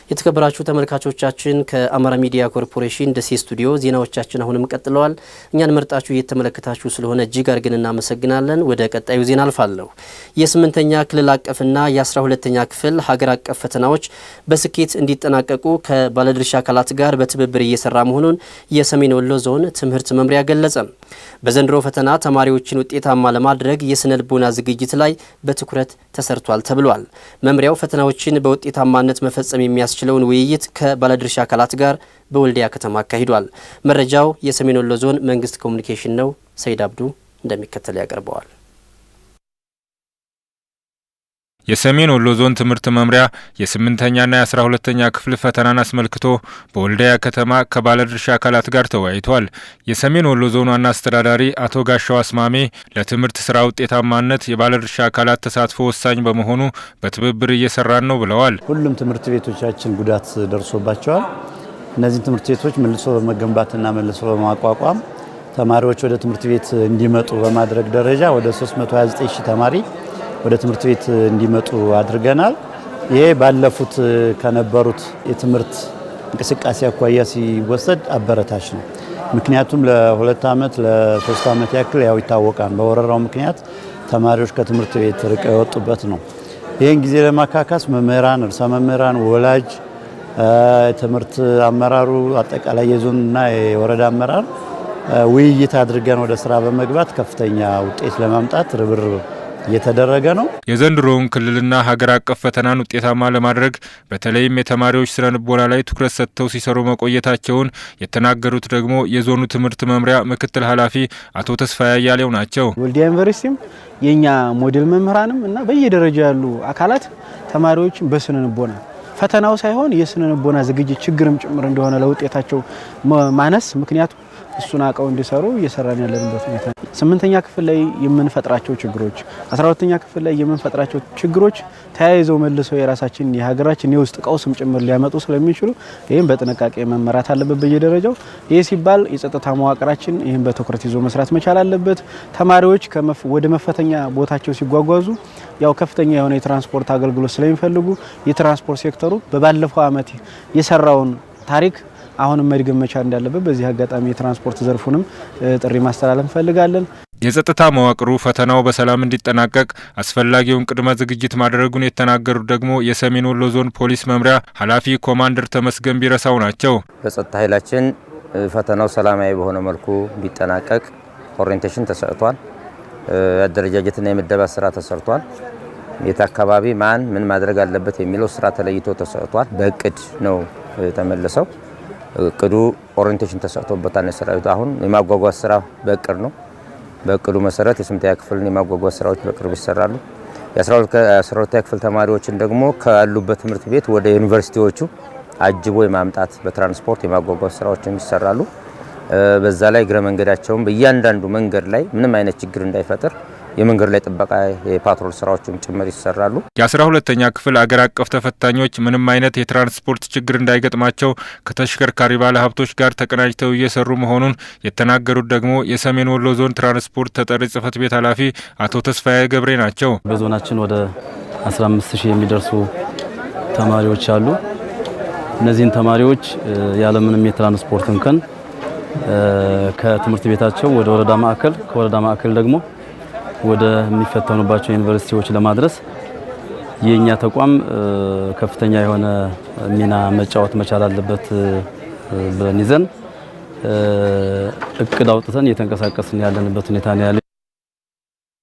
የተከበራችሁ ተመልካቾቻችን ከአማራ ሚዲያ ኮርፖሬሽን ደሴ ስቱዲዮ ዜናዎቻችን አሁንም ቀጥለዋል። እኛን መርጣችሁ እየተመለከታችሁ ስለሆነ እጅግ አድርገን እናመሰግናለን። ወደ ቀጣዩ ዜና አልፋለሁ። የ8ኛ ክልል አቀፍና የ12ኛ ክፍል ሀገር አቀፍ ፈተናዎች በስኬት እንዲጠናቀቁ ከባለድርሻ አካላት ጋር በትብብር እየሰራ መሆኑን የሰሜን ወሎ ዞን ትምህርት መምሪያ ገለጸ። በዘንድሮ ፈተና ተማሪዎችን ውጤታማ ለማድረግ የስነ ልቦና ዝግጅት ላይ በትኩረት ተሰርቷል ተብሏል። መምሪያው ፈተናዎችን በውጤታማነት መፈጸም የሚያስችለውን ውይይት ከባለድርሻ አካላት ጋር በወልዲያ ከተማ አካሂዷል። መረጃው የሰሜን ወሎ ዞን መንግስት ኮሙኒኬሽን ነው። ሰይድ አብዱ እንደሚከተለው ያቀርበዋል። የሰሜን ወሎ ዞን ትምህርት መምሪያ የ8ኛና የ12ኛ ክፍል ፈተናን አስመልክቶ በወልዲያ ከተማ ከባለድርሻ አካላት ጋር ተወያይቷል። የሰሜን ወሎ ዞን ዋና አስተዳዳሪ አቶ ጋሻው አስማሜ ለትምህርት ስራ ውጤታማነት የባለድርሻ አካላት ተሳትፎ ወሳኝ በመሆኑ በትብብር እየሰራን ነው ብለዋል። ሁሉም ትምህርት ቤቶቻችን ጉዳት ደርሶባቸዋል። እነዚህ ትምህርት ቤቶች መልሶ በመገንባትና መልሶ በማቋቋም ተማሪዎች ወደ ትምህርት ቤት እንዲመጡ በማድረግ ደረጃ ወደ 329 ሺህ ተማሪ ወደ ትምህርት ቤት እንዲመጡ አድርገናል። ይሄ ባለፉት ከነበሩት የትምህርት እንቅስቃሴ አኳያ ሲወሰድ አበረታች ነው። ምክንያቱም ለ2 ዓመት ለ3 ዓመት ያክል ያው ይታወቃል በወረራው ምክንያት ተማሪዎች ከትምህርት ቤት ርቀው የወጡበት ነው። ይህን ጊዜ ለማካካስ መምህራን፣ ርዕሰ መምህራን፣ ወላጅ፣ ትምህርት አመራሩ አጠቃላይ የዞንና የወረዳ አመራር ውይይት አድርገን ወደ ስራ በመግባት ከፍተኛ ውጤት ለማምጣት ርብርብ እየተደረገ ነው። የዘንድሮውን ክልልና ሀገር አቀፍ ፈተናን ውጤታማ ለማድረግ በተለይም የተማሪዎች ስነ ልቦና ላይ ትኩረት ሰጥተው ሲሰሩ መቆየታቸውን የተናገሩት ደግሞ የዞኑ ትምህርት መምሪያ ምክትል ኃላፊ አቶ ተስፋዬ አያሌው ናቸው። ወልዲያ ዩኒቨርሲቲም የኛ ሞዴል መምህራንም እና በየደረጃው ያሉ አካላት ተማሪዎችን በስነ ልቦና ፈተናው ሳይሆን የስነ ልቦና ዝግጅት ችግርም ጭምር እንደሆነ ለውጤታቸው ማነስ ምክንያቱም እሱን አቀው እንዲሰሩ እየሰራን ያለንበት ሁኔታ 8ኛ ክፍል ላይ የምንፈጥራቸው ችግሮች 12ኛ ክፍል ላይ የምንፈጥራቸው ችግሮች ተያይዘው መልሰው የራሳችን የሀገራችን የውስጥ ቀውስም ጭምር ሊያመጡ ስለሚችሉ ይሄን በጥንቃቄ መመራት አለበት በየደረጃው። ይሄ ሲባል የጸጥታ መዋቅራችን ይሄን በትኩረት ይዞ መስራት መቻል አለበት። ተማሪዎች ወደ መፈተኛ ቦታቸው ሲጓጓዙ ያው ከፍተኛ የሆነ የትራንስፖርት አገልግሎት ስለሚፈልጉ የትራንስፖርት ሴክተሩ በባለፈው ዓመት የሰራውን ታሪክ አሁንም መድገም መቻል እንዳለበት በዚህ አጋጣሚ የትራንስፖርት ዘርፉንም ጥሪ ማስተላለፍ እንፈልጋለን። የጸጥታ መዋቅሩ ፈተናው በሰላም እንዲጠናቀቅ አስፈላጊውን ቅድመ ዝግጅት ማድረጉን የተናገሩት ደግሞ የሰሜን ወሎ ዞን ፖሊስ መምሪያ ኃላፊ ኮማንደር ተመስገን ቢረሳው ናቸው። በጸጥታ ኃይላችን ፈተናው ሰላማዊ በሆነ መልኩ እንዲጠናቀቅ ኦሪየንቴሽን ተሰጥቷል። አደረጃጀትና የምደባ ስራ ተሰርቷል። የት አካባቢ ማን ምን ማድረግ አለበት የሚለው ስራ ተለይቶ ተሰጥቷል። በእቅድ ነው ተመለሰው። እቅዱ ኦሪየንቴሽን ተሰጥቶበታል። ሰራዊቱ አሁን የማጓጓዝ ስራ በእቅድ ነው። በእቅዱ መሰረት የ8ኛ ክፍልን የማጓጓዝ ስራዎች በቅርብ ይሰራሉ። የ12ኛ ክፍል ተማሪዎችን ደግሞ ካሉበት ትምህርት ቤት ወደ ዩኒቨርሲቲዎቹ አጅቦ የማምጣት በትራንስፖርት የማጓጓዝ ስራዎችን ይሰራሉ። በዛ ላይ እግረ መንገዳቸውን በእያንዳንዱ መንገድ ላይ ምንም አይነት ችግር እንዳይፈጠር የመንገድ ላይ ጥበቃ የፓትሮል ስራዎችም ጭምር ይሰራሉ። የ12ኛ ክፍል አገር አቀፍ ተፈታኞች ምንም አይነት የትራንስፖርት ችግር እንዳይገጥማቸው ከተሽከርካሪ ባለሀብቶች ጋር ተቀናጅተው እየሰሩ መሆኑን የተናገሩት ደግሞ የሰሜን ወሎ ዞን ትራንስፖርት ተጠሪ ጽህፈት ቤት ኃላፊ አቶ ተስፋዬ ገብሬ ናቸው። በዞናችን ወደ 15000 የሚደርሱ ተማሪዎች አሉ። እነዚህን ተማሪዎች ያለምንም የትራንስፖርት እንከን ከትምህርት ቤታቸው ወደ ወረዳ ማዕከል ከወረዳ ማዕከል ደግሞ ወደ የሚፈተኑባቸው ዩኒቨርሲቲዎች ለማድረስ የኛ ተቋም ከፍተኛ የሆነ ሚና መጫወት መቻል አለበት ብለን ይዘን እቅድ አውጥተን እየተንቀሳቀስን ያለንበት ሁኔታ ነው ያለው።